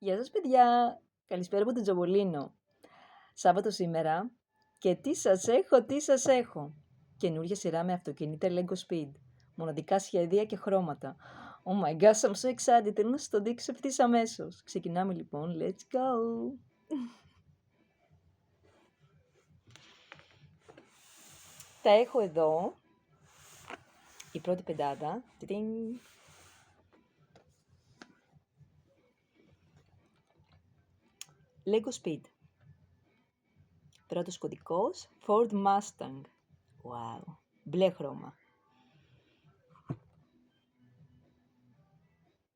Γεια σας παιδιά! Καλησπέρα από τον Τζομπολίνο. Σάββατο σήμερα και τι σας έχω. Καινούργια σειρά με αυτοκίνητα Lego Speed. Μοναδικά σχέδια και χρώματα. Oh my gosh, I'm so excited. Θέλω να σας το δείξω ευθύς αμέσως. Ξεκινάμε λοιπόν. Let's go! Τα έχω εδώ. Η πρώτη πεντάδα. Lego Speed. Πρώτος κωδικός, Ford Mustang. Wow, μπλε χρώμα.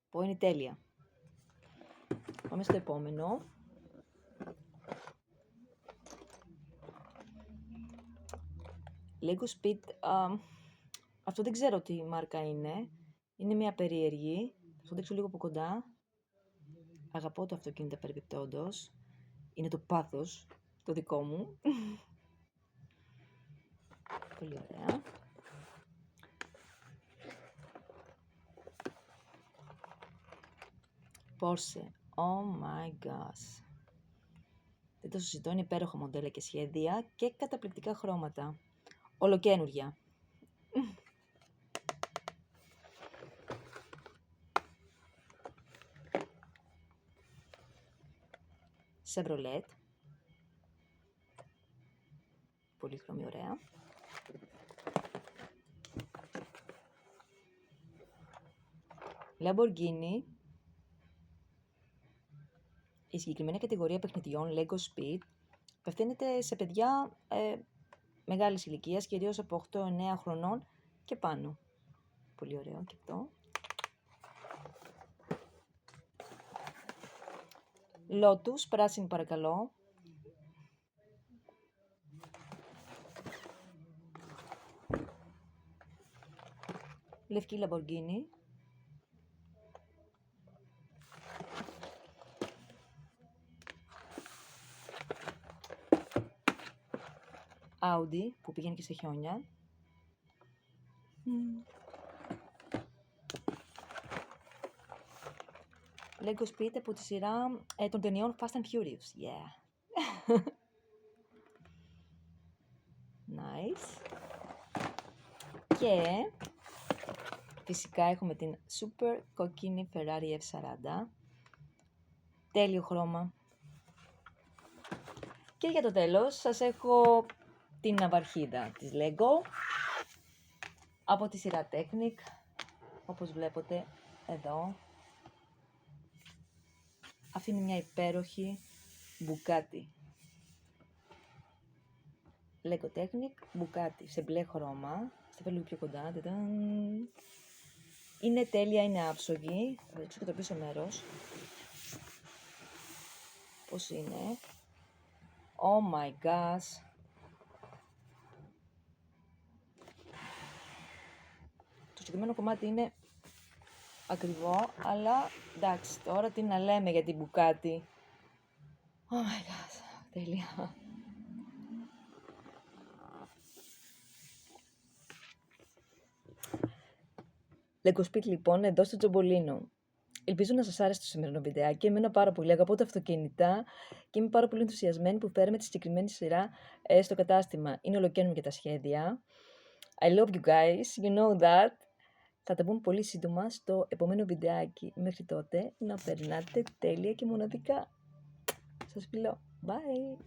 Πω είναι τέλεια. Πάμε στο επόμενο. Lego Speed, αυτό δεν ξέρω τι μάρκα είναι. Είναι μια περίεργη. Θα το δείξω λίγο από κοντά. Αγαπώ το αυτοκίνητα παρεμπιπτόντως. Είναι το πάθος, το δικό μου. Πολύ ωραία. Porsche. Oh my gosh. Δεν το συζητώ, είναι υπέροχα μοντέλα και σχέδια και καταπληκτικά χρώματα. Ολοκαίνουργια. Chevrolet. Πολύ χρωμή, ωραία. Lamborghini. Η συγκεκριμένη κατηγορία παιχνιδιών Lego Speed απευθύνεται σε παιδιά μεγάλης ηλικίας, κυρίως από 8-9 χρονών και πάνω. Πολύ ωραίο και αυτό. Lotus, πράσινη παρακαλώ. Λευκή Lamborghini. Audi, που πηγαίνει και σε χιόνια. Lego Speed από τη σειρά των ταινιών Fast and Furious. Yeah. Nice. Και φυσικά έχουμε την super κοκκίνη Ferrari F40. Τέλειο χρώμα. Και για το τέλος σας έχω την ναυαρχίδα της Lego από τη σειρά Technic, όπως βλέπετε εδώ. Αυτή είναι μια υπέροχη Bugatti. Lego Technic, Bugatti σε μπλε χρώμα. Θα φέρω λίγο πιο κοντά. Είναι τέλεια, είναι άψογη. Θα δείξω και το πίσω μέρος. Πώς είναι. Oh my gosh. Το συγκεκριμένο κομμάτι είναι ακριβό, αλλά εντάξει, τώρα τι να λέμε για την Bugatti. Oh my gosh, τέλεια. Lego Speed λοιπόν εδώ στο Τζομπολίνο. Ελπίζω να σας άρεσε το σημερινό βιντεάκι. Εμένα πάρα πολύ. Αγαπώ τα αυτοκίνητα και είμαι πάρα πολύ ενθουσιασμένη που φέραμε τη συγκεκριμένη σειρά στο κατάστημα. Είναι ολοκαίνουργια τα σχέδια. I love you guys. You know that. Θα τα πούμε πολύ σύντομα στο επόμενο βιντεάκι. Μέχρι τότε να περνάτε τέλεια και μοναδικά. Σας φιλώ. Bye.